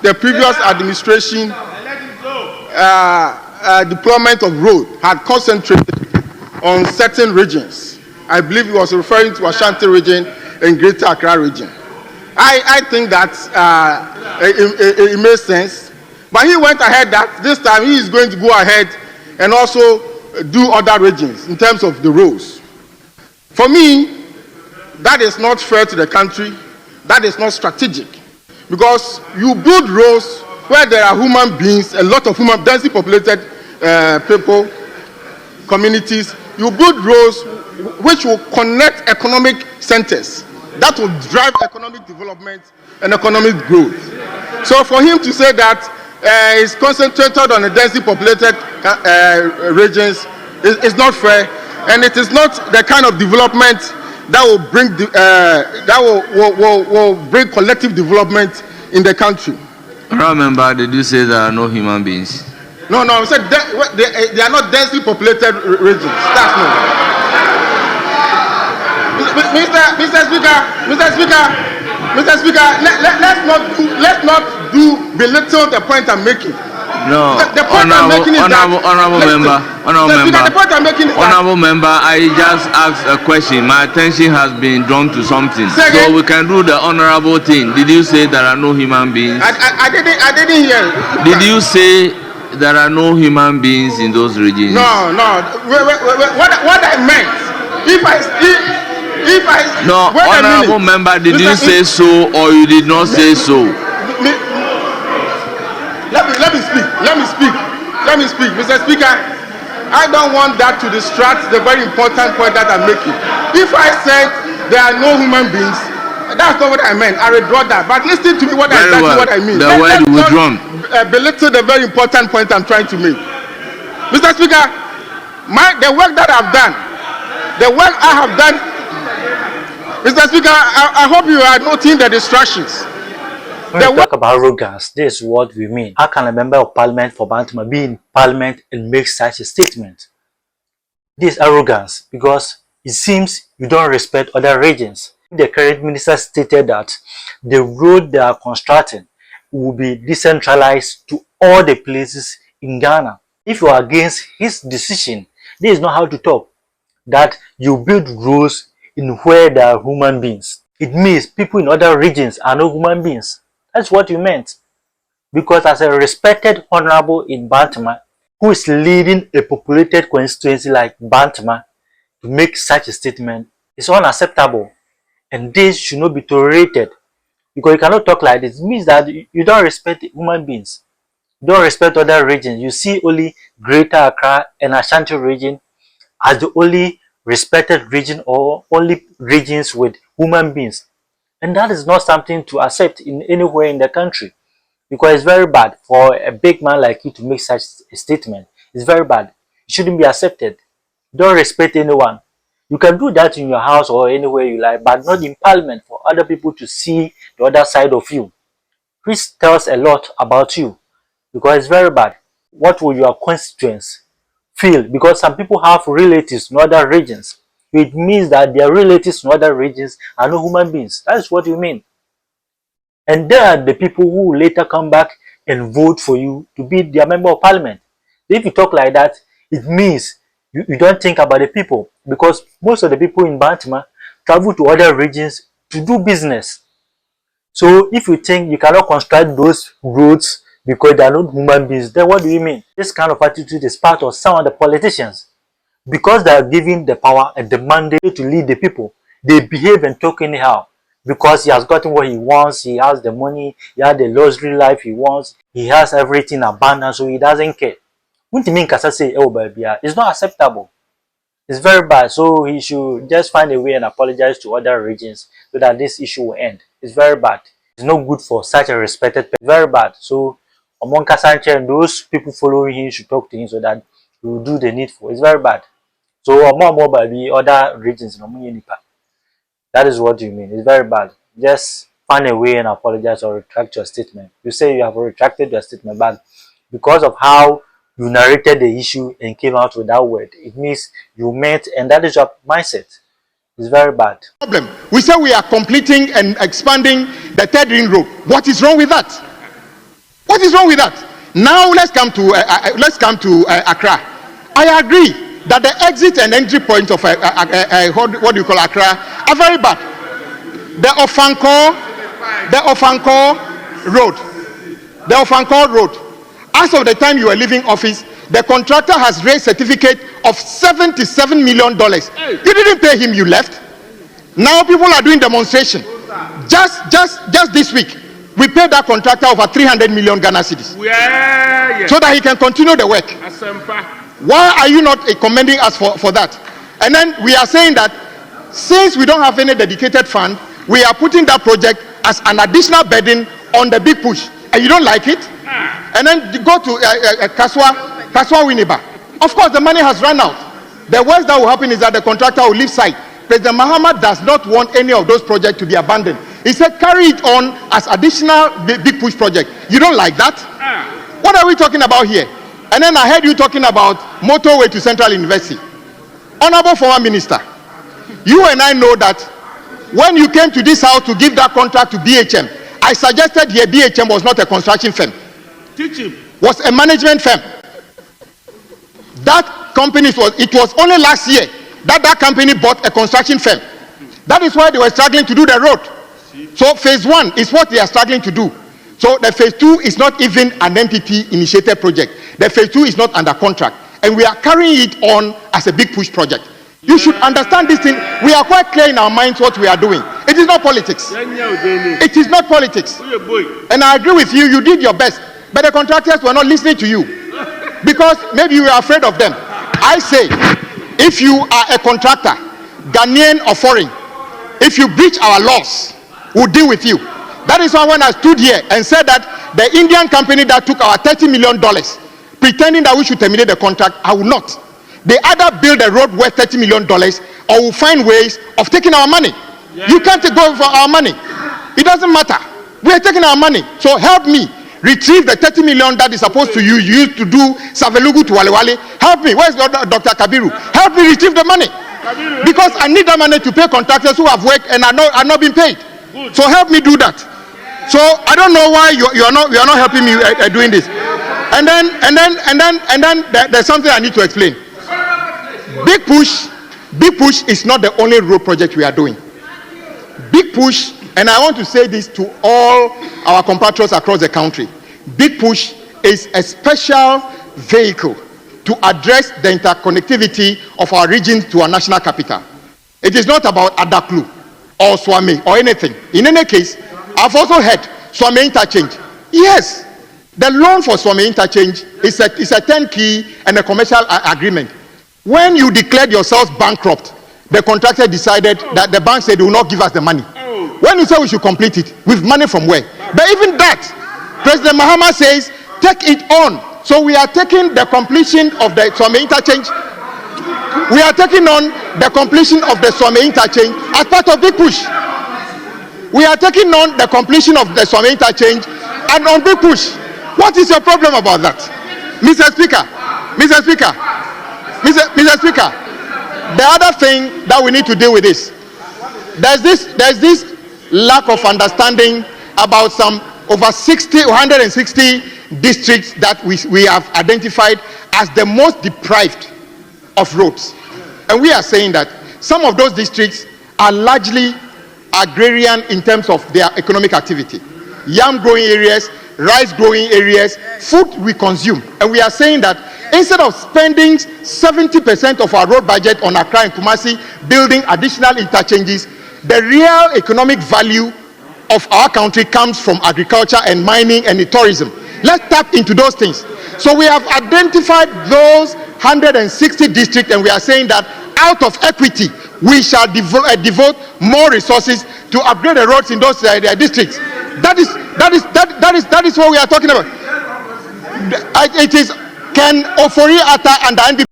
the previous administration deployment of road had concentrated on certain regions. I believe he was referring to Ashanti region and Greater Accra region. I think that it makes sense. But he went ahead that this time he is going to go ahead and also do other regions in terms of the roads. For me, that is not fair to the country. That is not strategic. Because you build roads where there are human beings, a lot of human, densely populated people, communities. You build roads which will connect economic centers. That will drive economic development and economic growth. So for him to say that he's concentrated on the densely populated regions is not fair, and it is not the kind of development that will bring will bring collective development in the country. I remember, did you say there are no human beings? No, I said they are not densely populated regions. That's no. Mr. Speaker, let's not belittle the point I'm making. No, the point I'm making is honorable member, I just asked a question. My attention has been drawn to something, so we can do the honorable thing. Did you say there are no human beings? I didn't hear. Did you say there are no human beings in those regions? No. What I meant, if I no, honorable member, did you say so or you did not say so? Let me speak, Mr. Speaker. I don't want that to distract the very important point that I'm making. If I said there are no human beings, that's not what I meant. I withdraw that. But listen to me what I mean. The word withdrawn. Belittle the very important point I'm trying to make. Mr. Speaker, the work that I've done, Mr. Speaker, I hope you are noting the distractions. When we talk about arrogance, this is what we mean. How can a member of parliament for Bantama be in parliament and make such a statement? This is arrogance because it seems you don't respect other regions. The current minister stated that the road they are constructing will be decentralized to all the places in Ghana. If you are against his decision, this is not how to talk. That you build roads in where there are human beings. It means people in other regions are not human beings. That's what you meant. Because as a respected honorable in Bantama, who is leading a populated constituency like Bantama, to make such a statement is unacceptable. And this should not be tolerated. Because you cannot talk like this. It means that you don't respect human beings. You don't respect other regions. You see only Greater Accra and Ashanti region as the only respected region or only regions with human beings. And that is not something to accept in anywhere in the country. Because it's very bad for a big man like you to make such a statement. It's very bad. It shouldn't be accepted. Don't respect anyone. You can do that in your house or anywhere you like, but not in parliament for other people to see the other side of you. This tells a lot about you because it's very bad. What will your constituents feel? Because some people have relatives in other regions. It means that their relatives in other regions are not human beings. That's what you mean. And they are the people who will later come back and vote for you to be their member of parliament. If you talk like that, it means you don't think about the people. Because most of the people in Bantama travel to other regions to do business. So if you think you cannot construct those roads because they are not human beings, then what do you mean? This kind of attitude is part of some of the politicians. Because they are given the power and the mandate to lead the people, they behave and talk anyhow. Because he has gotten what he wants, he has the money, he has the luxury life he wants, he has everything abundant, so he doesn't care. It's not acceptable. It's very bad. So he should just find a way and apologize to other regions so that this issue will end. It's very bad. It's not good for such a respected person. Very bad. So among Kasanche and those people following him should talk to him so that he will do the needful. It's very bad. So more by the other regions. That is what you mean. It's very bad. Just find a way and apologize or retract your statement. You say you have retracted your statement, but because of how you narrated the issue and came out with that word, it means you meant, and that is your mindset. It's very bad. Problem. We say we are completing and expanding the third ring road. What is wrong with that? What is wrong with that? Now let's come to Accra. I agree that the exit and entry point of what do you call Accra are very bad. The Ofankor Road. As of the time you were leaving office, the contractor has raised certificate of $77 million. You didn't pay him, you left. Now people are doing demonstration. Just this week, we paid that contractor over 300 million Ghana cedis so that he can continue the work. Why are you not commending us for that? And then we are saying that since we don't have any dedicated fund, we are putting that project as an additional burden on the big push. And you don't like it? And then go to Kaswa Winneba. Of course, the money has run out. The worst that will happen is that the contractor will leave site. President Mahama does not want any of those projects to be abandoned. He said carry it on as additional big push project. You don't like that? What are we talking about here? And then I heard you talking about motorway to Central University. Honorable former minister, you and I know that when you came to this house to give that contract to BHM, I suggested here BHM was not a construction firm. Teach him. Was a management firm. That company it was only last year that company bought a construction firm. That is why they were struggling to do the road. So phase 1 is what they are struggling to do. So the phase 2 is not even an entity initiated project. The phase 2 is not under contract. And we are carrying it on as a big push project. You should understand this thing. We are quite clear in our minds what we are doing. It is not politics. It is not politics. And I agree with you, you did your best. But the contractors were not listening to you. Because maybe you were afraid of them. I say, if you are a contractor, Ghanaian or foreign, if you breach our laws, we'll deal with you. That is why when I stood here and said that the Indian company that took our $30 million, pretending that we should terminate the contract, I will not. They either build a road worth $30 million or will find ways of taking our money. You can't go for our money. It doesn't matter. We are taking our money. So help me retrieve the 30 million that is supposed to use to do Savelugu to Walewale. Help me. Where's Dr. Kabiru? Help me retrieve the money. Because I need that money to pay contractors who have worked and are not being paid. So help me do that. So I don't know why you are not helping me doing this. And then there's something I need to explain. Big push is not the only road project we are doing. Big push, and I want to say this to all our compatriots across the country. Big push is a special vehicle to address the interconnectivity of our region to our national capital. It is not about Adaklu or Swami or anything. In any case, I've also heard Swami interchange. Yes, the loan for Swami interchange is a turnkey and a commercial agreement. When you declared yourselves bankrupt, the contractor decided that the bank said they will not give us the money. When you say we should complete it, with money from where? But even that, President Mahama says, take it on. So we are taking the completion of the Swami interchange. We are taking on the completion of the Swami interchange as part of Big Push. We are taking on the completion of the Swami interchange and on Big Push. What is your problem about that? Mr. Speaker, the other thing that we need to deal with is there's this lack of understanding about some over 160 districts that we have identified as the most deprived of roads. And we are saying that some of those districts are largely agrarian in terms of their economic activity. Yam growing areas, rice growing areas, food we consume. And we are saying that instead of spending 70% of our road budget on Accra and Kumasi building additional interchanges, the real economic value of our country comes from agriculture and mining and tourism. Let's tap into those things. So we have identified those 160 districts, and we are saying that out of equity, we shall devote more resources to upgrade the roads in those districts. That is what we are talking about. It is Ken Ofori Atta and the NPP